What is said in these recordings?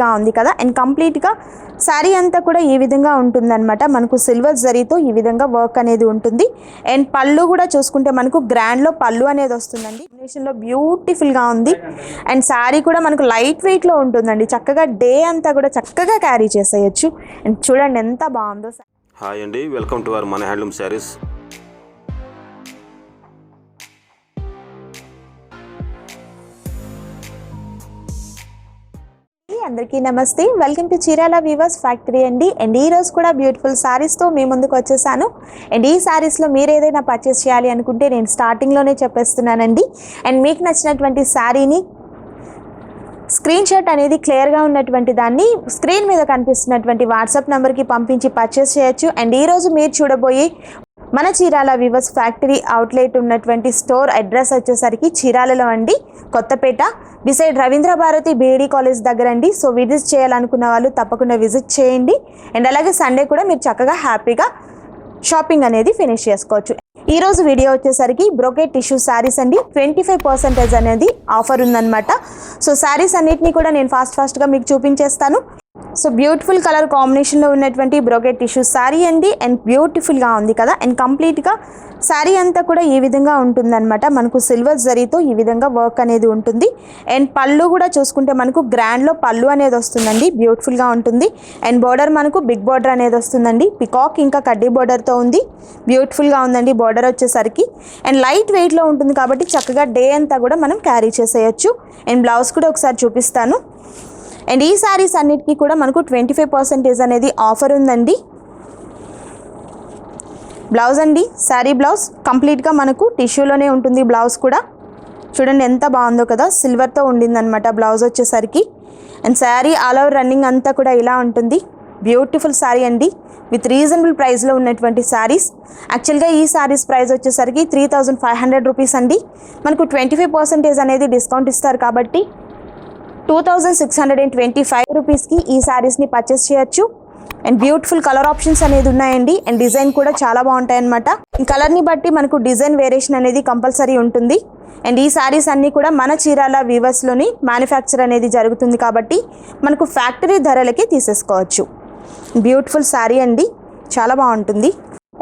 గా ఉంది కదా. అండ్ కంప్లీట్గా శారీ అంతా కూడా ఈ విధంగా ఉంటుందన్నమాట. మనకు సిల్వర్ జరీతో ఈ విధంగా వర్క్ అనేది ఉంటుంది. అండ్ పళ్ళు కూడా చూసుకుంటే మనకు గ్రాండ్లో పళ్ళు అనేది వస్తుందండి. కాంబినేషన్లో బ్యూటిఫుల్గా ఉంది. అండ్ శారీ కూడా మనకు లైట్ వెయిట్లో ఉంటుందండి. చక్కగా డే అంతా కూడా చక్కగా క్యారీ చేసేయచ్చు. అండ్ చూడండి ఎంత బాగుందో. హాయ్ అండి, వెల్కమ్ టు అవర్ మన హ్యాండ్లూమ్ శారీస్. అందరికీ నమస్తే, welcome to Chirala weavers factory అండి. అండ్ ఈ రోజు కూడా బ్యూటిఫుల్ శారీస్తో మీ ముందుకు వచ్చేసాను. అండ్ ఈ శారీస్లో మీరు ఏదైనా పర్చేస్ చేయాలి అనుకుంటే నేను స్టార్టింగ్లోనే చెప్పేస్తున్నానండి. అండ్ మీకు నచ్చినటువంటి శారీని స్క్రీన్ షాట్ అనేది క్లియర్గా ఉన్నటువంటి దాన్ని స్క్రీన్ మీద కనిపిస్తున్నటువంటి వాట్సాప్ నెంబర్కి పంపించి పర్చేస్ చేయొచ్చు. అండ్ ఈరోజు మీరు చూడబోయే మన చీరాల వీవర్స్ ఫ్యాక్టరీ అవుట్లెట్ ఉన్నటువంటి స్టోర్ అడ్రస్ వచ్చేసరికి చీరాలలో అండి, Kothapeta beside Ravindra Bharathi BEd college దగ్గర అండి. సో విజిట్ చేయాలనుకున్న వాళ్ళు తప్పకుండా విజిట్ చేయండి. అండ్ అలాగే సండే కూడా మీరు చక్కగా హ్యాపీగా షాపింగ్ అనేది ఫినిష్ చేసుకోవచ్చు. ఈరోజు వీడియో వచ్చేసరికి బ్రోకెట్ టిష్యూ శారీస్ అండి. 25% అనేది ఆఫర్ ఉందన్నమాట. సో శారీస్ అన్నిటినీ కూడా నేను ఫాస్ట్గా మీకు చూపించేస్తాను. సో బ్యూటిఫుల్ కలర్ కాంబినేషన్లో ఉన్నటువంటి బ్రోకెట్ టిష్యూ శారీ అండి. అండ్ బ్యూటిఫుల్గా ఉంది కదా. అండ్ కంప్లీట్గా శారీ అంతా కూడా ఈ విధంగా ఉంటుందన్నమాట. మనకు సిల్వర్ జరీతో ఈ విధంగా వర్క్ అనేది ఉంటుంది. అండ్ పళ్ళు కూడా చూసుకుంటే మనకు గ్రాండ్లో పళ్ళు అనేది వస్తుందండి. బ్యూటిఫుల్గా ఉంటుంది. అండ్ బోర్డర్ మనకు బిగ్ బోర్డర్ అనేది వస్తుందండి. పికాక్ ఇంకా కడ్డీ బోర్డర్తో ఉంది. బ్యూటిఫుల్గా ఉందండి బోర్డర్ వచ్చేసరికి. అండ్ లైట్ వెయిట్లో ఉంటుంది కాబట్టి చక్కగా డే అంతా కూడా మనం క్యారీ చేసేయచ్చు. అండ్ బ్లౌజ్ కూడా ఒకసారి చూపిస్తాను. అండ్ ఈ శారీస్ అన్నిటికీ కూడా మనకు 25% అనేది ఆఫర్ ఉందండి. బ్లౌజ్ అండి, శారీ బ్లౌజ్ కంప్లీట్గా మనకు టిష్యూలోనే ఉంటుంది. బ్లౌజ్ కూడా చూడండి ఎంత బాగుందో కదా, సిల్వర్తో ఉండిందనమాట బ్లౌజ్ వచ్చేసరికి. And sari all over running అంతా కూడా ఇలా ఉంటుంది. బ్యూటిఫుల్ శారీ అండి, విత్ రీజనబుల్ ప్రైస్లో ఉన్నటువంటి శారీస్. యాక్చువల్గా ఈ శారీస్ ప్రైస్ వచ్చేసరికి 3500 రూపీస్ అండి. మనకు 25% అనేది డిస్కౌంట్ ఇస్తారు కాబట్టి 2625 రూపీస్కి ఈ శారీస్ని పర్చేస్ చేయొచ్చు. అండ్ బ్యూటిఫుల్ కలర్ ఆప్షన్స్ అనేది ఉన్నాయండి. అండ్ డిజైన్ కూడా చాలా బాగుంటాయి అన్నమాట. ఈ కలర్ని బట్టి మనకు డిజైన్ వేరియేషన్ అనేది కంపల్సరీ ఉంటుంది. అండ్ ఈ శారీస్ అన్నీ కూడా మన చీరాల వీవర్స్లోని మ్యానుఫ్యాక్చర్ అనేది జరుగుతుంది కాబట్టి మనకు ఫ్యాక్టరీ ధరలకి తీసేసుకోవచ్చు. బ్యూటిఫుల్ శారీ అండి, చాలా బాగుంటుంది.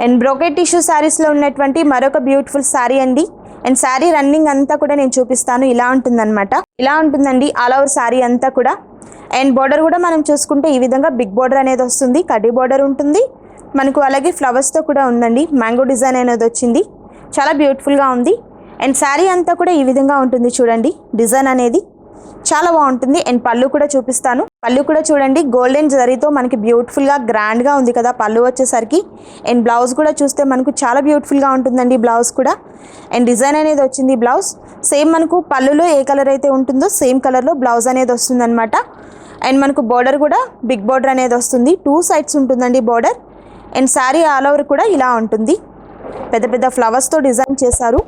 అండ్ బ్రోకెట్ టిష్యూ శారీస్లో ఉన్నటువంటి మరొక బ్యూటిఫుల్ శారీ అండి. అండ్ శారీ రన్నింగ్ అంతా కూడా నేను చూపిస్తాను. ఇలా ఉంటుందన్నమాట, ఇలా ఉంటుందండి ఆల్ ఓవర్ శారీ అంతా కూడా. అండ్ బోర్డర్ కూడా మనం చూసుకుంటే ఈ విధంగా బిగ్ బోర్డర్ అనేది వస్తుంది. కడ్డీ బోర్డర్ ఉంటుంది మనకు. అలాగే ఫ్లవర్స్తో కూడా ఉందండి, మ్యాంగో డిజైన్ అనేది వచ్చింది. చాలా బ్యూటిఫుల్గా ఉంది. అండ్ శారీ అంతా కూడా ఈ విధంగా ఉంటుంది. చూడండి డిజైన్ అనేది చాలా బాగుంటుంది. అండ్ పళ్ళు కూడా చూపిస్తాను. పళ్ళు కూడా చూడండి గోల్డెన్ జరీతో మనకి బ్యూటిఫుల్గా గ్రాండ్గా ఉంది కదా పళ్ళు వచ్చేసరికి. అండ్ బ్లౌజ్ కూడా చూస్తే మనకు చాలా బ్యూటిఫుల్గా ఉంటుందండి బ్లౌజ్ కూడా. అండ్ డిజైన్ అనేది వచ్చింది. బ్లౌజ్ సేమ్ మనకు పళ్ళులో ఏ కలర్ అయితే ఉంటుందో సేమ్ కలర్లో బ్లౌజ్ అనేది వస్తుంది అనమాట. అండ్ మనకు బోర్డర్ కూడా బిగ్ బోర్డర్ అనేది వస్తుంది. 2 సైడ్స్ ఉంటుందండి border. And sari all over కూడా ఇలా ఉంటుంది. పెద్ద పెద్ద ఫ్లవర్స్తో డిజైన్ చేశారు.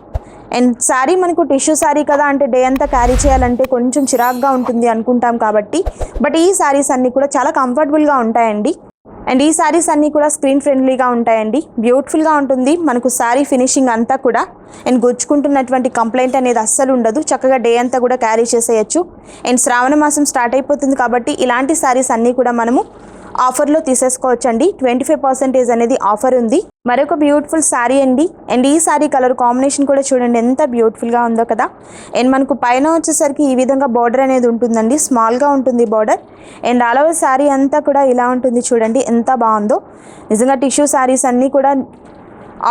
అండ్ శారీ మనకు టిష్యూ శారీ కదా, అంటే డే అంతా క్యారీ చేయాలంటే కొంచెం చిరాగ్గా ఉంటుంది అనుకుంటాం కాబట్టి, బట్ ఈ శారీస్ అన్నీ కూడా చాలా కంఫర్టబుల్గా ఉంటాయండి. అండ్ ఈ శారీస్ అన్నీ కూడా స్క్రీన్ ఫ్రెండ్లీగా ఉంటాయండి. బ్యూటిఫుల్గా ఉంటుంది మనకు శారీ ఫినిషింగ్ అంతా కూడా. అండ్ గుచ్చుకుంటున్నటువంటి కంప్లైంట్ అనేది అస్సలు ఉండదు. చక్కగా డే అంతా కూడా క్యారీ చేసేయచ్చు. అండ్ శ్రావణ మాసం స్టార్ట్ అయిపోతుంది కాబట్టి ఇలాంటి శారీస్ అన్నీ కూడా మనము ఆఫర్లో తీసేసుకోవచ్చు అండి. 25% అనేది ఆఫర్ ఉంది. మరొక బ్యూటిఫుల్ శారీ అండి. అండ్ ఈ శారీ కలర్ కాంబినేషన్ కూడా చూడండి ఎంత బ్యూటిఫుల్గా ఉందో కదా. అండ్ మనకు పైన వచ్చేసరికి ఈ విధంగా బార్డర్ అనేది ఉంటుందండి, స్మాల్గా ఉంటుంది border. And all over sari అంతా కూడా ఇలా ఉంటుంది. చూడండి ఎంత బాగుందో. నిజంగా టిష్యూ శారీస్ అన్నీ కూడా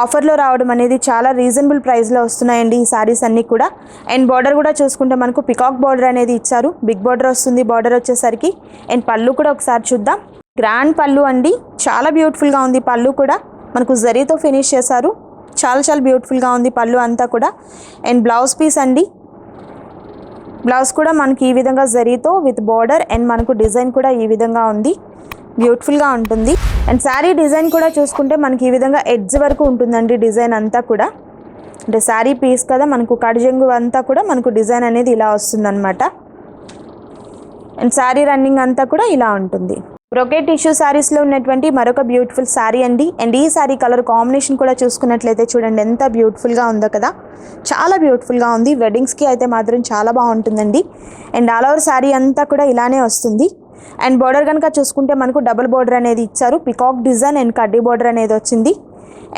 ఆఫర్లో రావడం అనేది చాలా రీజనబుల్ ప్రైస్లో వస్తున్నాయండి ఈ శారీస్ అన్నీ కూడా. అండ్ బార్డర్ కూడా చూసుకుంటే మనకు పికాక్ బార్డర్ అనేది ఇచ్చారు. బిగ్ బార్డర్ వస్తుంది బార్డర్ వచ్చేసరికి. అండ్ పళ్ళు కూడా ఒకసారి చూద్దాం. గ్రాండ్ పళ్ళు అండి, చాలా బ్యూటిఫుల్గా ఉంది. పళ్ళు కూడా మనకు జరీతో ఫినిష్ చేశారు. చాలా బ్యూటిఫుల్గా ఉంది పళ్ళు అంతా కూడా. అండ్ బ్లౌజ్ పీస్ అండి, బ్లౌజ్ కూడా మనకి ఈ విధంగా జరీతో విత్ బార్డర్. అండ్ మనకు డిజైన్ కూడా ఈ విధంగా ఉంది, బ్యూటిఫుల్గా ఉంటుంది. అండ్ శారీ డిజైన్ కూడా చూసుకుంటే మనకి ఈ విధంగా ఎడ్జ్ వరకు ఉంటుందండి డిజైన్ అంతా కూడా. అంటే శారీ పీస్ కదా మనకు కడిజంగు అంతా కూడా మనకు డిజైన్ అనేది ఇలా వస్తుందన్నమాట. అండ్ శారీ రన్నింగ్ అంతా కూడా ఇలా ఉంటుంది. బ్రోకెట్ టిష్యూ శారీస్లో ఉన్నటువంటి మరొక బ్యూటిఫుల్ శారీ అండి. అండ్ ఈ శారీ కలర్ కాంబినేషన్ కూడా చూసుకున్నట్లయితే చూడండి ఎంత బ్యూటిఫుల్గా ఉందో కదా, చాలా బ్యూటిఫుల్గా ఉంది. వెడ్డింగ్స్కి అయితే మాత్రం చాలా బాగుంటుందండి. అండ్ ఆల్ ఓవర్ శారీ అంతా కూడా ఇలానే వస్తుంది. అండ్ బార్డర్ కనుక చూసుకుంటే మనకు డబుల్ బార్డర్ అనేది ఇచ్చారు, పికాక్ డిజైన్ అండ్ కడ్డీ బార్డర్ అనేది వచ్చింది.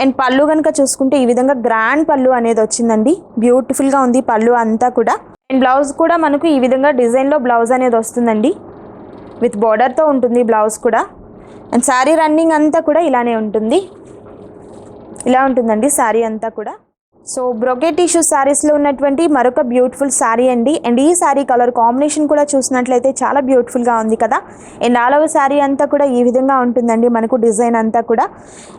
అండ్ పళ్ళు కనుక చూసుకుంటే ఈ విధంగా గ్రాండ్ పళ్ళు అనేది వచ్చిందండి, బ్యూటిఫుల్గా ఉంది పళ్ళు అంతా కూడా. అండ్ బ్లౌజ్ కూడా మనకు ఈ విధంగా డిజైన్లో బ్లౌజ్ అనేది వస్తుందండి, విత్ బార్డర్తో ఉంటుంది బ్లౌజ్ కూడా. అండ్ శారీ రన్నింగ్ అంతా కూడా ఇలానే ఉంటుంది, ఇలా ఉంటుందండి శారీ అంతా కూడా. సో బ్రొకెట్ టిష్యూ శారీస్లో ఉన్నటువంటి మరొక బ్యూటిఫుల్ శారీ అండి. అండ్ ఈ శారీ కలర్ కాంబినేషన్ కూడా చూసినట్లయితే చాలా బ్యూటిఫుల్గా ఉంది కదా. అండ్ ఆల్ ఓవర్ శారీ అంతా కూడా ఈ విధంగా ఉంటుందండి మనకు డిజైన్ అంతా కూడా.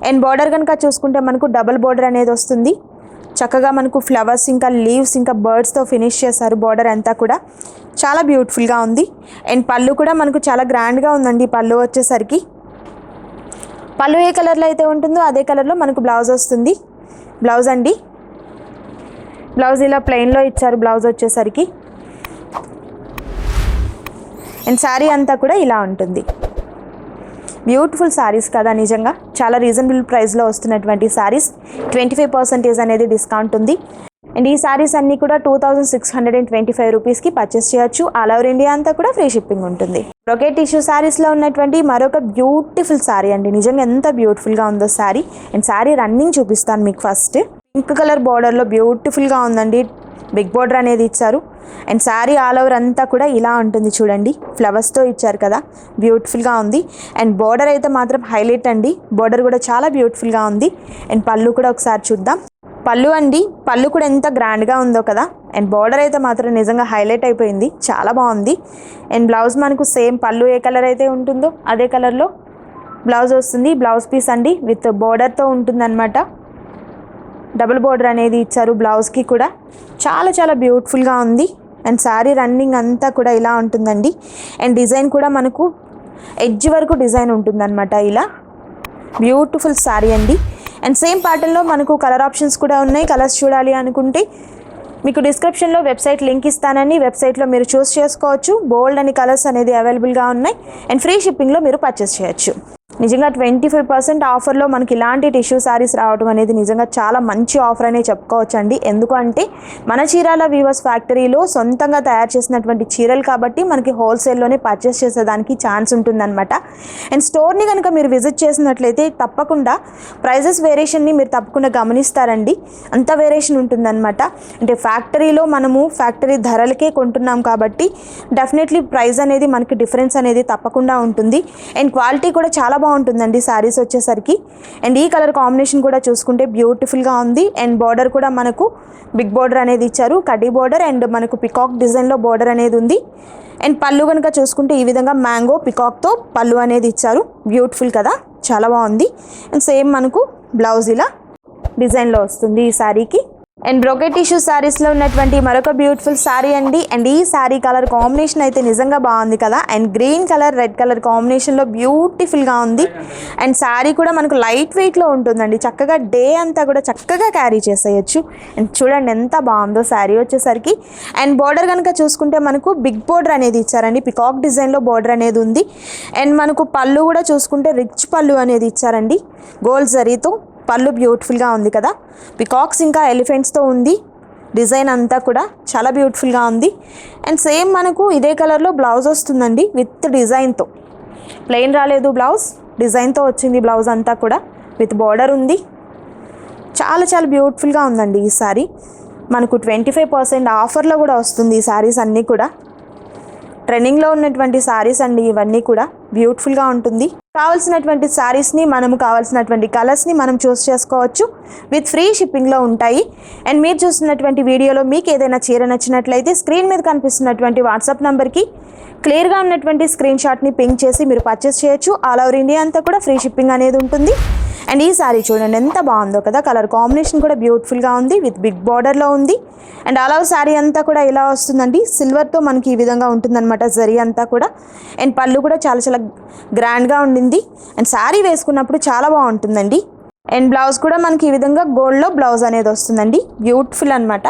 అండ్ బార్డర్ కనుక చూసుకుంటే మనకు డబుల్ బార్డర్ అనేది వస్తుంది, చక్కగా మనకు ఫ్లవర్స్ ఇంకా లీవ్స్ ఇంకా బర్డ్స్తో ఫినిష్ చేశారు బార్డర్ అంతా కూడా, చాలా బ్యూటిఫుల్గా ఉంది. అండ్ పళ్ళు కూడా మనకు చాలా గ్రాండ్గా ఉందండి పళ్ళు వచ్చేసరికి. పళ్ళు ఏ కలర్లో అయితే ఉంటుందో అదే కలర్లో మనకు బ్లౌజ్ వస్తుంది. బ్లౌజ్ అండి, బ్లౌజ్ ఇలా ప్లెయిన్లో ఇచ్చారు బ్లౌజ్ వచ్చేసరికి. అండ్ శారీ అంతా కూడా ఇలా ఉంటుంది. బ్యూటిఫుల్ శారీస్ కదా, నిజంగా చాలా రీజనబుల్ ప్రైస్లో వస్తున్నటువంటి శారీస్. 25% అనేది డిస్కౌంట్ ఉంది. అండ్ ఈ శారీస్ అన్నీ కూడా 2625 రూపీస్కి పర్చేస్ చేయొచ్చు. ఆల్ ఓవర్ ఇండియా అంతా కూడా ఫ్రీ షిప్పింగ్ ఉంటుంది. బ్రొకెట్ టిష్యూ శారీస్లో ఉన్నటువంటి మరొక బ్యూటిఫుల్ శారీ అండి, నిజంగా ఎంత బ్యూటిఫుల్గా ఉందో శారీ. అండ్ శారీ రన్నింగ్ చూపిస్తాను మీకు. ఫస్ట్ పింక్ కలర్ బార్డర్లో బ్యూటిఫుల్గా ఉందండి, బిగ్ బార్డర్ అనేది ఇచ్చారు. అండ్ శారీ ఆల్ ఓవర్ అంతా కూడా ఇలా ఉంటుంది చూడండి, ఫ్లవర్స్తో ఇచ్చారు కదా, బ్యూటిఫుల్గా ఉంది. అండ్ బార్డర్ అయితే మాత్రం హైలైట్ అండి, బార్డర్ కూడా చాలా బ్యూటిఫుల్గా ఉంది. అండ్ పళ్ళు కూడా ఒకసారి చూద్దాం. పళ్ళు అండి, పళ్ళు కూడా ఎంత గ్రాండ్గా ఉందో కదా. అండ్ బార్డర్ అయితే మాత్రం నిజంగా హైలైట్ అయిపోయింది, చాలా బాగుంది. అండ్ బ్లౌజ్ మనకు సేమ్ పళ్ళు ఏ కలర్ అయితే ఉంటుందో అదే కలర్లో బ్లౌజ్ వస్తుంది. బ్లౌజ్ పీస్ అండి విత్ బార్డర్తో ఉంటుందన్నమాట, డబుల్ బార్డర్ అనేది ఇచ్చారు బ్లౌజ్కి కూడా, చాలా చాలా బ్యూటిఫుల్గా ఉంది. అండ్ శారీ రన్నింగ్ అంతా కూడా ఇలా ఉంటుందండి. అండ్ డిజైన్ కూడా మనకు ఎడ్జ్ వరకు డిజైన్ ఉంటుందన్నమాట, ఇలా బ్యూటిఫుల్ శారీ అండి. అండ్ సేమ్ ప్యాటర్న్లో మనకు కలర్ ఆప్షన్స్ కూడా ఉన్నాయి. కలర్స్ చూడాలి అనుకుంటే మీకు డిస్క్రిప్షన్లో వెబ్సైట్ లింక్ ఇస్తానని, వెబ్సైట్లో మీరు చూస్ చేసుకోవచ్చు. బోల్డ్ అని కలర్స్ అనేది అవైలబుల్గా ఉన్నాయి. అండ్ ఫ్రీ షిప్పింగ్లో మీరు పర్చేస్ చేయొచ్చు. నిజంగా 25% ఆఫర్లో మనకి ఇలాంటి టిష్యూ శారీస్ రావడం అనేది నిజంగా చాలా మంచి ఆఫర్ అనే చెప్పుకోవచ్చు అండి. ఎందుకంటే మన చీరాల వీవర్స్ ఫ్యాక్టరీలో సొంతంగా తయారు చేసినటువంటి చీరలు కాబట్టి మనకి హోల్సేల్లోనే పర్చేస్ చేసేదానికి ఛాన్స్ ఉంటుందన్నమాట. అండ్ స్టోర్ని కనుక మీరు విజిట్ చేసినట్లయితే తప్పకుండా ప్రైజెస్ వేరియేషన్ని మీరు తప్పకుండా గమనిస్తారండి, అంత వేరియేషన్ ఉంటుందన్నమాట. అంటే ఫ్యాక్టరీలో మనము ఫ్యాక్టరీ ధరలకే కొంటున్నాం కాబట్టి డెఫినెట్లీ ప్రైస్ అనేది మనకి డిఫరెన్స్ అనేది తప్పకుండా ఉంటుంది. అండ్ క్వాలిటీ కూడా చాలా బాగుంటుందండి శారీస్ వచ్చేసరికి. అండ్ ఈ కలర్ కాంబినేషన్ కూడా చూసుకుంటే బ్యూటిఫుల్గా ఉంది. అండ్ బార్డర్ కూడా మనకు బిగ్ బార్డర్ అనేది ఇచ్చారు, కడ్డీ బార్డర్ అండ్ మనకు పికాక్ డిజైన్లో బార్డర్ అనేది ఉంది. అండ్ పళ్ళు కనుక చూసుకుంటే ఈ విధంగా మ్యాంగో పికాక్తో పళ్ళు అనేది ఇచ్చారు, బ్యూటిఫుల్ కదా, చాలా బాగుంది. అండ్ సేమ్ మనకు బ్లౌజ్ ఇలా డిజైన్లో వస్తుంది ఈ శారీకి. అండ్ బ్రొకెట్ టిష్యూ శారీస్లో ఉన్నటువంటి మరొక బ్యూటిఫుల్ శారీ అండి. అండ్ ఈ శారీ కలర్ కాంబినేషన్ అయితే నిజంగా బాగుంది కదా. And green colour red colour కాంబినేషన్లో బ్యూటిఫుల్గా ఉంది. అండ్ శారీ కూడా మనకు లైట్ వెయిట్లో ఉంటుందండి, చక్కగా డే అంతా కూడా చక్కగా క్యారీ చేసేయచ్చు. అండ్ చూడండి ఎంత బాగుందో శారీ వచ్చేసరికి. అండ్ బార్డర్ కనుక చూసుకుంటే మనకు బిగ్ బార్డర్ అనేది ఇచ్చారండి, పికాక్ డిజైన్లో బార్డర్ అనేది ఉంది. అండ్ మనకు పళ్ళు కూడా చూసుకుంటే రిచ్ పళ్ళు అనేది ఇచ్చారండి, గోల్డ్ జరీతో పళ్ళు బ్యూటిఫుల్గా ఉంది కదా. పికాక్స్ ఇంకా ఎలిఫెంట్స్తో ఉంది డిజైన్ అంతా కూడా, చాలా బ్యూటిఫుల్గా ఉంది. అండ్ సేమ్ మనకు ఇదే కలర్లో బ్లౌజ్ వస్తుందండి విత్ డిజైన్తో, ప్లెయిన్ రాలేదు బ్లౌజ్, డిజైన్తో వచ్చింది బ్లౌజ్ అంతా కూడా, విత్ బార్డర్ ఉంది. చాలా చాలా బ్యూటిఫుల్గా ఉందండి ఈ సారీ. మనకు 25% ఆఫర్లో కూడా వస్తుంది ఈ శారీస్ అన్నీ కూడా. ట్రెండింగ్లో ఉన్నటువంటి శారీస్ అండి ఇవన్నీ కూడా, బ్యూటిఫుల్గా ఉంటుంది. కావాల్సినటువంటి శారీస్ని మనము కావాల్సినటువంటి కలర్స్ని మనం చూస్ చేసుకోవచ్చు, విత్ ఫ్రీ షిప్పింగ్లో ఉంటాయి. అండ్ మీరు చూస్తున్నటువంటి వీడియోలో మీకు ఏదైనా చీర నచ్చినట్లయితే స్క్రీన్ మీద కనిపిస్తున్నటువంటి వాట్సాప్ నెంబర్కి క్లియర్గా ఉన్నటువంటి స్క్రీన్ షాట్ని పింక్ చేసి మీరు పర్చేస్ చేయొచ్చు. ఆల్ ఓవర్ ఇండియా అంతా కూడా ఫ్రీ షిప్పింగ్ అనేది ఉంటుంది. అండ్ ఈ శారీ చూడండి ఎంత బాగుందో కదా, కలర్ కాంబినేషన్ కూడా బ్యూటిఫుల్గా ఉంది, విత్ బిగ్ బార్డర్లో ఉంది. అండ్ ఆల్ ఓవర్ శారీ అంతా కూడా ఇలా వస్తుందండి, సిల్వర్తో మనకి ఈ విధంగా ఉంటుందన్నమాట జరీ అంతా కూడా. అండ్ పళ్ళు కూడా చాలా చాలా గ్రాండ్గా ఉండింది. అండ్ శారీ వేసుకున్నప్పుడు చాలా బాగుంటుందండి. అండ్ బ్లౌజ్ కూడా మనకి ఈ విధంగా గోల్డ్లో బ్లౌజ్ అనేది వస్తుందండి, బ్యూటిఫుల్ అనమాట.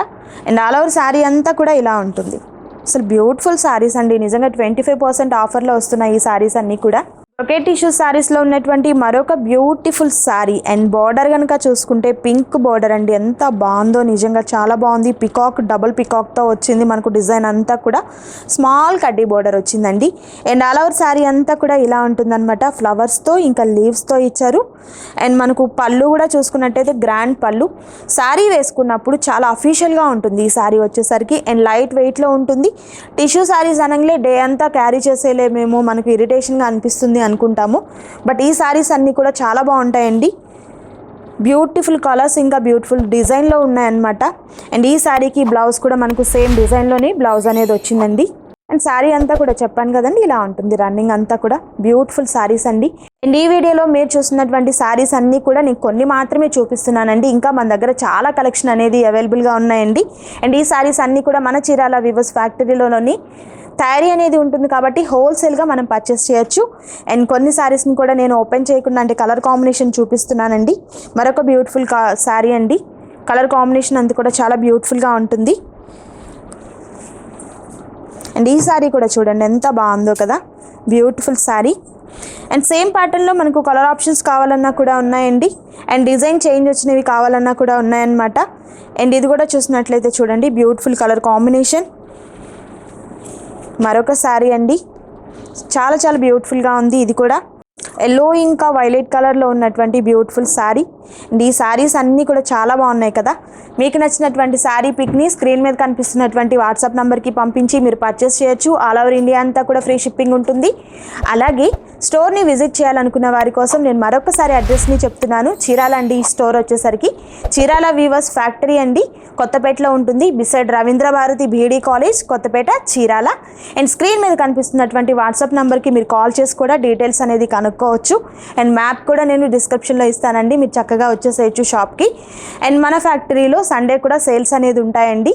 అండ్ ఆల్ ఓవర్ శారీ అంతా కూడా ఇలా ఉంటుంది. అసలు బ్యూటిఫుల్ శారీస్ అండి, నిజంగా 25% ఆఫర్లో వస్తున్నాయి ఈ శారీస్ అన్నీ కూడా. బ్రొకేట్ టిష్యూ శారీస్లో ఉన్నటువంటి మరొక బ్యూటిఫుల్ శారీ అండ్ బార్డర్ కనుక చూసుకుంటే పింక్ బార్డర్ అండి, ఎంత బాగుందో నిజంగా చాలా బాగుంది. పికాక్ డబుల్ పికాక్తో వచ్చింది మనకు డిజైన్ అంతా కూడా. స్మాల్ కడ్డీ బార్డర్ వచ్చిందండి అండ్ ఆల్ ఓవర్ శారీ అంతా కూడా ఇలా ఉంటుందన్నమాట. ఫ్లవర్స్తో ఇంకా లీవ్స్తో ఇచ్చారు. అండ్ మనకు పళ్ళు కూడా చూసుకున్నట్టయితే గ్రాండ్ పళ్ళు. శారీ వేసుకున్నప్పుడు చాలా అఫీషియల్గా ఉంటుంది ఈ శారీ వచ్చేసరికి అండ్ లైట్ వెయిట్లో ఉంటుంది. టిష్యూ శారీస్ అనగానే డే అంతా క్యారీ చేసేలేమేమో, మనకు ఇరిటేషన్గా అనిపిస్తుంది అనుకుంటాము. బట్ ఈ శారీస్ అన్నీ కూడా చాలా బాగుంటాయండి. బ్యూటిఫుల్ కలర్స్ ఇంకా బ్యూటిఫుల్ డిజైన్లో ఉన్నాయన్నమాట. అండ్ ఈ శారీకి బ్లౌజ్ కూడా మనకు సేమ్ డిజైన్లోనే బ్లౌజ్ అనేది వచ్చిందండి. అండ్ శారీ అంతా కూడా చెప్పాను కదండి ఇలా ఉంటుంది. రన్నింగ్ అంతా కూడా బ్యూటిఫుల్ శారీస్ అండి. అండ్ ఈ వీడియోలో మీరు చూస్తున్నటువంటి శారీస్ అన్నీ కూడా నేను కొన్ని మాత్రమే చూపిస్తున్నానండి. ఇంకా మన దగ్గర చాలా కలెక్షన్ అనేది అవైలబుల్గా ఉన్నాయండి. అండ్ ఈ శారీస్ అన్నీ కూడా మన చీరాల వివర్స్ ఫ్యాక్టరీలోని తయారీ అనేది ఉంటుంది కాబట్టి హోల్సేల్గా మనం పర్చేస్ చేయొచ్చు. అండ్ కొన్ని శారీస్ని కూడా నేను ఓపెన్ చేయకుండా అంటే కలర్ కాంబినేషన్ చూపిస్తున్నానండి. మరొక బ్యూటిఫుల్ శారీ అండి. కలర్ కాంబినేషన్ అంతా కూడా చాలా బ్యూటిఫుల్గా ఉంటుంది. అండ్ ఈ శారీ కూడా చూడండి ఎంత బాగుందో కదా, బ్యూటిఫుల్ శారీ. అండ్ సేమ్ ప్యాటర్న్లో మనకు కలర్ ఆప్షన్స్ కావాలన్నా కూడా ఉన్నాయండి. అండ్ డిజైన్ చేంజ్ వచ్చినవి కావాలన్నా కూడా ఉన్నాయన్నమాట. అండ్ ఇది కూడా చూసినట్లయితే చూడండి బ్యూటిఫుల్ కలర్ కాంబినేషన్. మరొక శారీ అండి, చాలా చాలా బ్యూటిఫుల్గా ఉంది. ఇది కూడా ఎల్లో ఇంకా వైలెట్ కలర్లో ఉన్నటువంటి బ్యూటిఫుల్ శారీ. అండ్ ఈ శారీస్ అన్నీ కూడా చాలా బాగున్నాయి కదా. మీకు నచ్చినటువంటి శారీ పిక్ని స్క్రీన్ మీద కనిపిస్తున్నటువంటి వాట్సాప్ నెంబర్కి పంపించి మీరు పర్చేస్ చేయొచ్చు. ఆల్ ఓవర్ ఇండియా అంతా కూడా ఫ్రీ షిప్పింగ్ ఉంటుంది. అలాగే స్టోర్ని విజిట్ చేయాలనుకున్న వారి కోసం నేను మరొకసారి అడ్రస్ని చెప్తున్నాను. చీరాల అండి. ఈ స్టోర్ వచ్చేసరికి చీరాల వీవర్స్ ఫ్యాక్టరీ అండి, కొత్తపేటలో ఉంటుంది. Beside Ravindra Bharathi BEd college, Kothapeta, Chirala. And screen మీద కనిపిస్తున్నటువంటి వాట్సాప్ నెంబర్కి మీరు కాల్ చేసి కూడా డీటెయిల్స్ అనేది కనుక్కోవచ్చు. అండ్ మ్యాప్ కూడా నేను డిస్క్రిప్షన్లో ఇస్తానండి, మీరు చక్కగా వచ్చేసేయచ్చు షాప్కి. అండ్ మన ఫ్యాక్టరీలో సండే కూడా సేల్స్ అనేది ఉంటాయండి.